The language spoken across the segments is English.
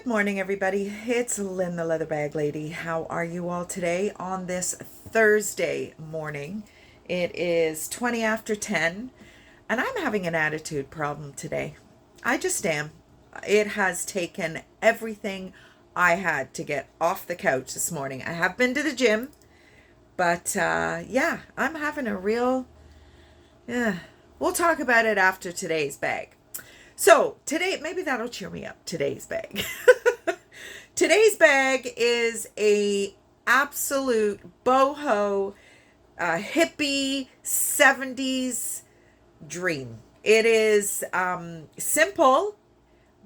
Good morning, everybody. It's Lynn, the Leather Bag Lady. How are you all today on this Thursday morning? It is 20 after 10, and I'm having an attitude problem today. I just am. It has taken everything I had to get off the couch this morning. I have been to the gym, but yeah, I'm having a real. Yeah, we'll talk about it after today's bag. So today, maybe that'll cheer me up. Today's bag. Today's bag is a absolute boho, hippie 70s dream. It is simple,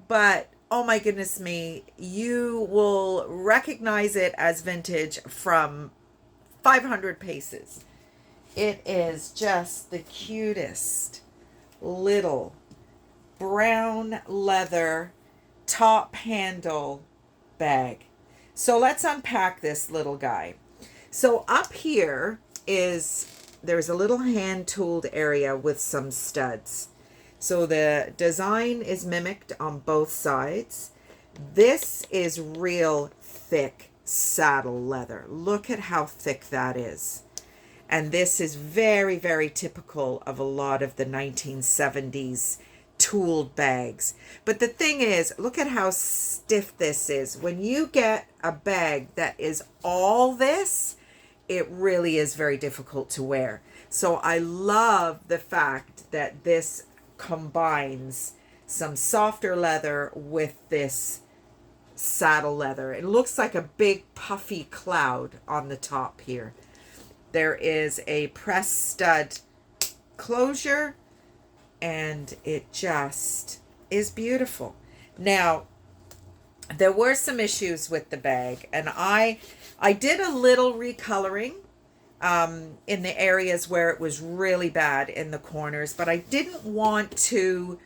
but oh my goodness me, you will recognize it as vintage from 500 paces. It is just the cutest little brown leather top handle bag. So let's unpack this little guy. So up here there's a little hand tooled area with some studs. So the design is mimicked on both sides. This is real thick saddle leather. Look at how thick that is. And this is very, very typical of a lot of the 1970s tooled bags. But the thing is, look at how stiff this is. When you get a bag that is all this, it really is very difficult to wear. So I love the fact that this combines some softer leather with this saddle leather. It looks like a big puffy cloud on the top here. There is a press stud closure, and it just is beautiful. Now, there were some issues with the bag, and I did a little recoloring in the areas where it was really bad in the corners, but I didn't want to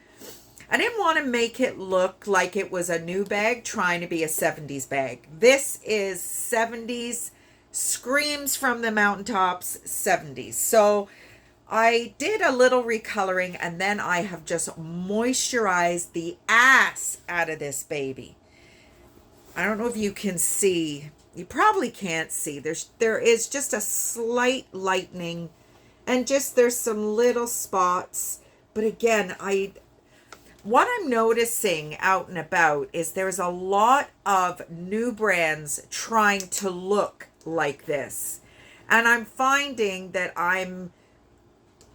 make it look like it was a new bag trying to be a 70s bag. This is 70s, screams from the mountaintops 70s. So I did a little recoloring, and then I have just moisturized the ass out of this baby. I don't know if you can see. You probably can't see. There is just a slight lightening, and just there's some little spots. But again, what I'm noticing out and about is there's a lot of new brands trying to look like this. And I'm finding that I'm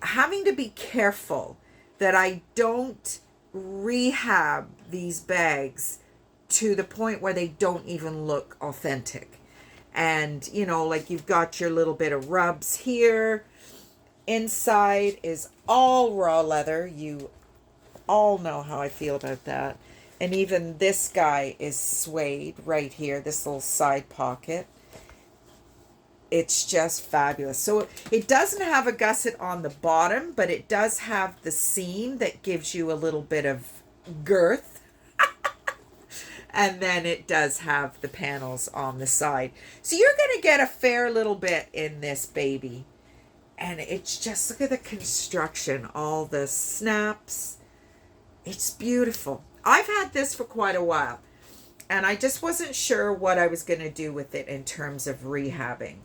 having to be careful that I don't rehab these bags to the point where they don't even look authentic. And, you know, like you've got your little bit of rubs here. Inside is all raw leather. You all know how I feel about that. And even this guy is suede right here, this little side pocket. It's just fabulous. So it doesn't have a gusset on the bottom, but it does have the seam that gives you a little bit of girth. And then it does have the panels on the side. So you're going to get a fair little bit in this baby. And it's just, look at the construction, all the snaps. It's beautiful. I've had this for quite a while, and I just wasn't sure what I was going to do with it in terms of rehabbing.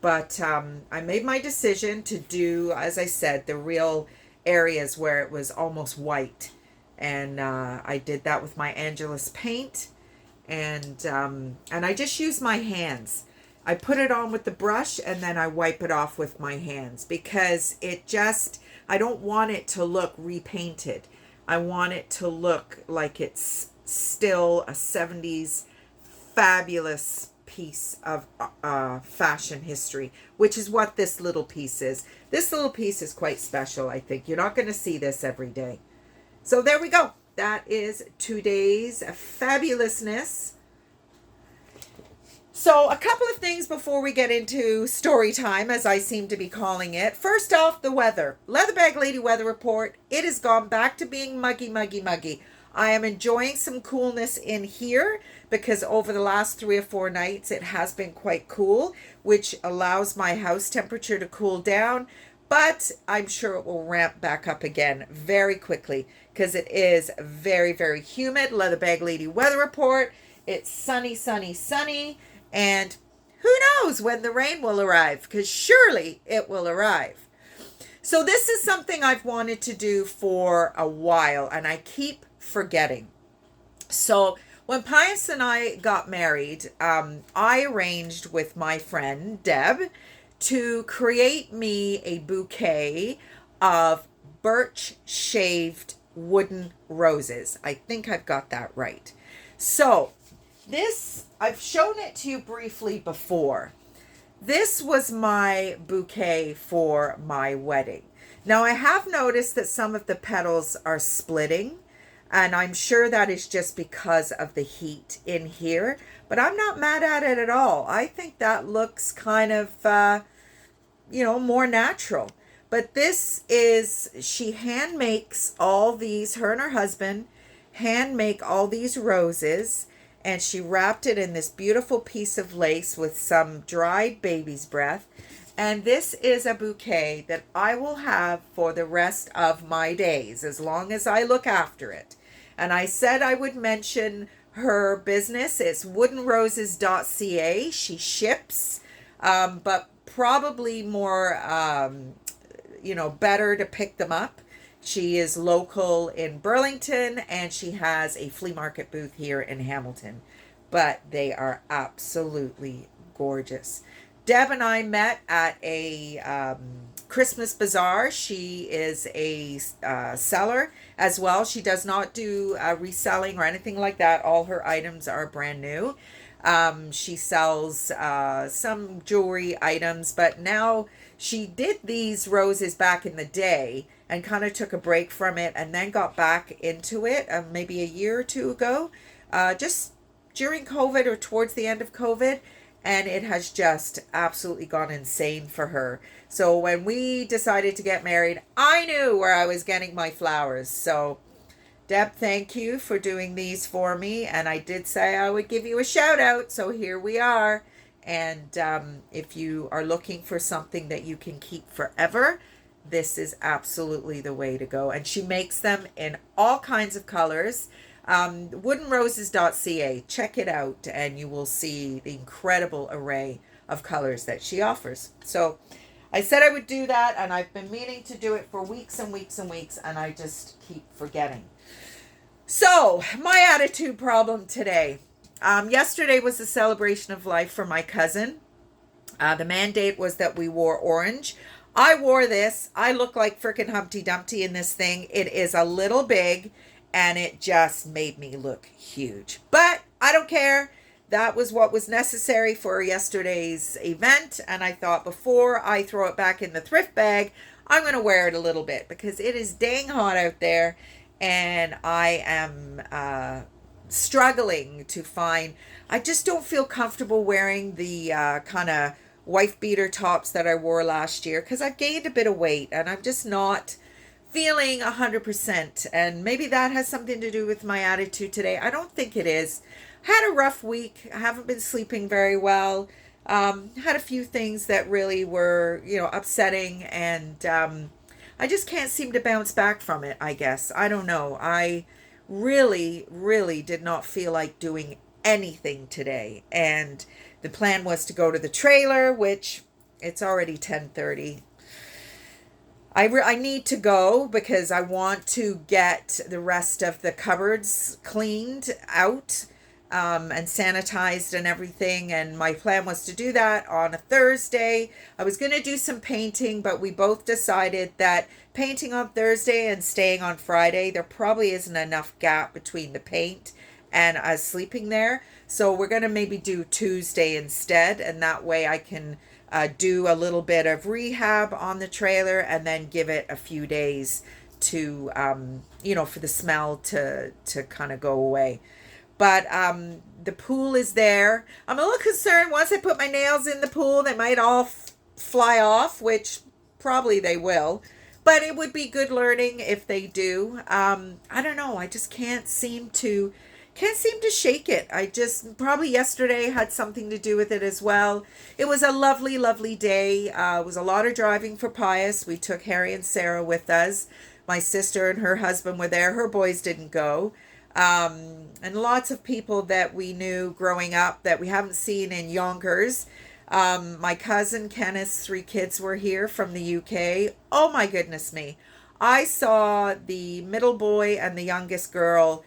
But I made my decision to do, as I said, the real areas where it was almost white. And I did that with my Angelus paint. And I just use my hands. I put it on with the brush, and then I wipe it off with my hands. Because I don't want it to look repainted. I want it to look like it's still a 70s fabulous piece of fashion history, which is what this little piece is. This little piece is quite special, I think. You're not going to see this every day. So there we go. That is today's fabulousness. So a couple of things before we get into story time, as I seem to be calling it. First off, the weather. Leather Bag Lady weather report. It has gone back to being muggy, muggy, muggy. I am enjoying some coolness in here because over the last 3 or 4 nights it has been quite cool, which allows my house temperature to cool down. But I'm sure it will ramp back up again very quickly because it is very, very humid. Leather Bag Lady weather report. It's sunny, sunny, sunny. And who knows when the rain will arrive, because surely it will arrive. So this is something I've wanted to do for a while, and I keep forgetting. So when Pius and I got married, I arranged with my friend Deb to create me a bouquet of birch shaved wooden roses. I think I've got that right. So this, I've shown it to you briefly before. This was my bouquet for my wedding. Now I have noticed that some of the petals are splitting, and I'm sure that is just because of the heat in here, but I'm not mad at it at all. I think that looks kind of, more natural. But this is, she hand makes all these, her and her husband hand make all these roses, and she wrapped it in this beautiful piece of lace with some dried baby's breath. And this is a bouquet that I will have for the rest of my days, as long as I look after it. And I said I would mention her business. It's woodenroses.ca. She ships, but probably more, better to pick them up. She is local in Burlington, and she has a flea market booth here in Hamilton. But they are absolutely gorgeous. Deb and I met at a Christmas bazaar. She is a seller as well. She does not do reselling or anything like that. All her items are brand new. She sells some jewelry items, but now she did these roses back in the day and kind of took a break from it and then got back into it maybe a year or two ago, just during COVID or towards the end of COVID. And it has just absolutely gone insane for her. So when we decided to get married, I knew where I was getting my flowers. So Deb, thank you for doing these for me. And I did say I would give you a shout out. So here we are. And if you are looking for something that you can keep forever, this is absolutely the way to go. And she makes them in all kinds of colors. Woodenroses.ca. Check it out and you will see the incredible array of colors that she offers. So I said I would do that, and I've been meaning to do it for weeks and weeks and weeks, and I just keep forgetting. So my attitude problem today. Yesterday was the celebration of life for my cousin. The mandate was that we wore orange. I wore this. I look like frickin' Humpty Dumpty in this thing. It is a little big, and it just made me look huge. But I don't care. That was what was necessary for yesterday's event. And I thought before I throw it back in the thrift bag, I'm going to wear it a little bit because it is dang hot out there. And I am struggling to find, I just don't feel comfortable wearing the kind of wife beater tops that I wore last year because I've gained a bit of weight and I'm just not feeling 100%, and maybe that has something to do with my attitude today. I don't think it is. Had a rough week. I haven't been sleeping very well. Had a few things that really were, upsetting, and I just can't seem to bounce back from it, I guess. I don't know. I really, really did not feel like doing anything today, and the plan was to go to the trailer, which it's already 10:30. I need to go because I want to get the rest of the cupboards cleaned out and sanitized and everything. And my plan was to do that on a Thursday. I was going to do some painting, but we both decided that painting on Thursday and staying on Friday, there probably isn't enough gap between the paint and us sleeping there. So we're going to maybe do Tuesday instead. And that way I can do a little bit of rehab on the trailer and then give it a few days to, for the smell to kind of go away. But the pool is there. I'm a little concerned once I put my nails in the pool, they might all fly off, which probably they will. But it would be good learning if they do. I don't know. I just can't seem to shake it. I just, probably yesterday had something to do with it as well. It was a lovely, lovely day. It was a lot of driving for Pius. We took Harry and Sarah with us. My sister and her husband were there. Her boys didn't go. And lots of people that we knew growing up that we haven't seen in Yonkers. My cousin Kenneth's 3 kids were here from the UK. Oh my goodness me. I saw the middle boy and the youngest girl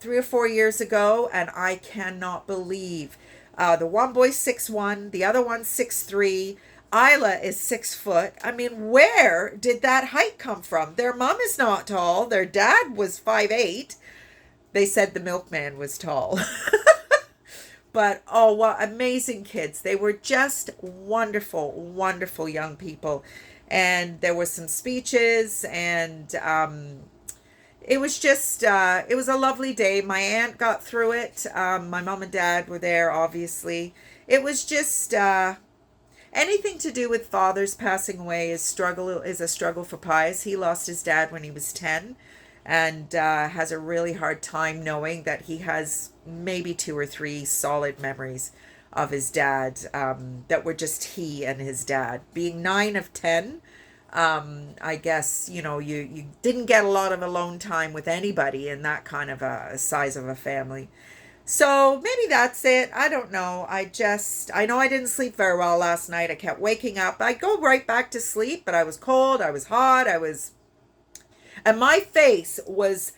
3 or 4 years ago, and I cannot believe the one boy's 6'1", the other one's 6'3". Isla is 6 foot. I mean, where did that height come from? Their mom is not tall. Their dad was 5'8". They said the milkman was tall. But oh, what amazing kids. They were just wonderful, wonderful young people. And there were some speeches, and it was just, it was a lovely day. My aunt got through it. My mom and dad were there, obviously. It was just, anything to do with fathers passing away is a struggle for Pius. He lost his dad when he was 10, and has a really hard time knowing that he has maybe 2 or 3 solid memories of his dad, that were just he and his dad. Being 9 of 10, I guess, you didn't get a lot of alone time with anybody in that kind of a size of a family. So maybe that's it. I don't know. I know I didn't sleep very well last night. I kept waking up. I'd go right back to sleep, but I was cold. I was hot. And my face was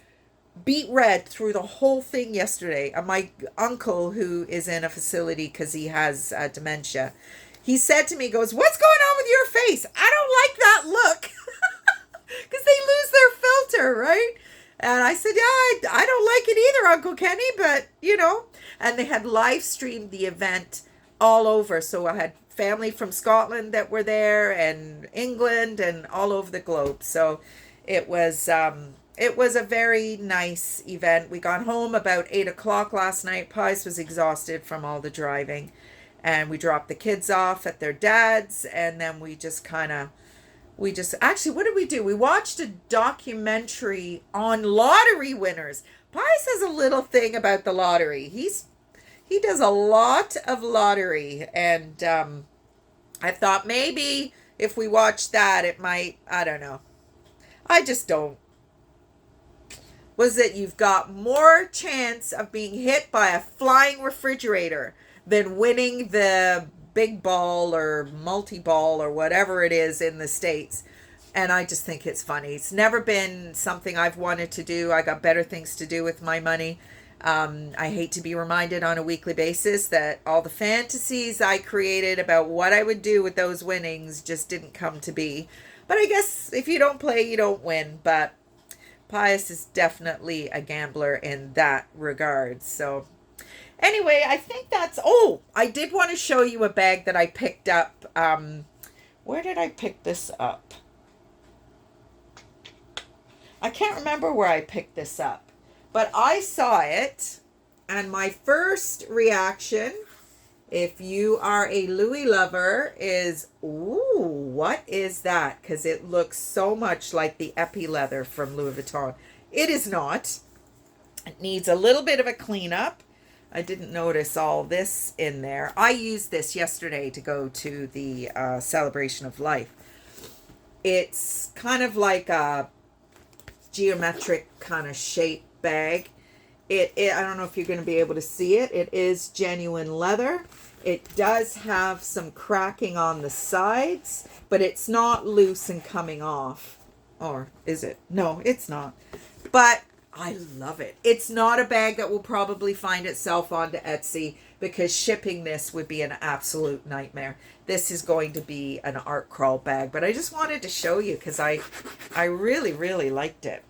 beet red through the whole thing yesterday. And my uncle, who is in a facility because he has dementia, he said to me, goes, "What's going on with your face? I don't like that look." Because they lose their filter, right? And I said, "Yeah, I don't like it either, Uncle Kenny, but, And they had live streamed the event all over. So I had family from Scotland that were there, and England, and all over the globe. So it was a very nice event. We got home about 8 o'clock last night. Pius was exhausted from all the driving. And we dropped the kids off at their dad's, and then actually, what did we do? We watched a documentary on lottery winners. Pius has a little thing about the lottery. He does a lot of lottery, and I thought maybe if we watched that, it might, I don't know. I just don't. Was it you've got more chance of being hit by a flying refrigerator than winning the big ball or multi-ball or whatever it is in the States. And I just think it's funny. It's never been something I've wanted to do. I got better things to do with my money. I hate to be reminded on a weekly basis that all the fantasies I created about what I would do with those winnings just didn't come to be. But I guess if you don't play, you don't win. But Pius is definitely a gambler in that regard. So anyway, I think I did want to show you a bag that I picked up. Where did I pick this up? I can't remember where I picked this up, but I saw it, and my first reaction, if you are a Louis lover, is, ooh, what is that? Because it looks so much like the Epi leather from Louis Vuitton. It is not. It needs a little bit of a cleanup. I didn't notice all this in there. I used this yesterday to go to the Celebration of Life. It's kind of like a geometric kind of shape bag. I don't know if you're going to be able to see it. It is genuine leather. It does have some cracking on the sides, but it's not loose and coming off. Or is it? No, it's not. But I love it. It's not a bag that will probably find itself onto Etsy because shipping this would be an absolute nightmare. This is going to be an art crawl bag, but I just wanted to show you because I really, really liked it.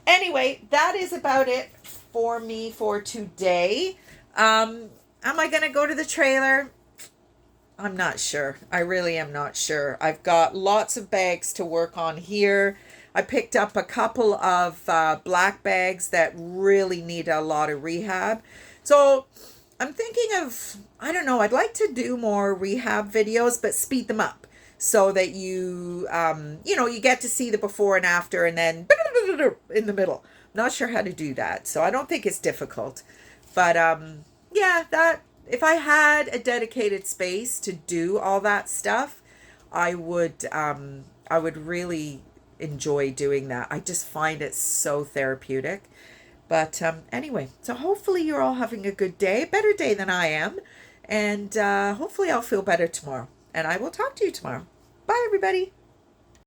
Anyway, that is about it for me for today. Am I going to go to the trailer? I'm not sure. I really am not sure. I've got lots of bags to work on here. I picked up a couple of black bags that really need a lot of rehab. So I'm thinking of, I don't know, I'd like to do more rehab videos, but speed them up so that you get to see the before and after and then in the middle. Not sure how to do that. So I don't think it's difficult. But yeah, that if I had a dedicated space to do all that stuff, I would really enjoy doing that. I just find it so therapeutic. But anyway, so hopefully you're all having a good day, a better day than I am. And hopefully I'll feel better tomorrow. And I will talk to you tomorrow. Bye, everybody.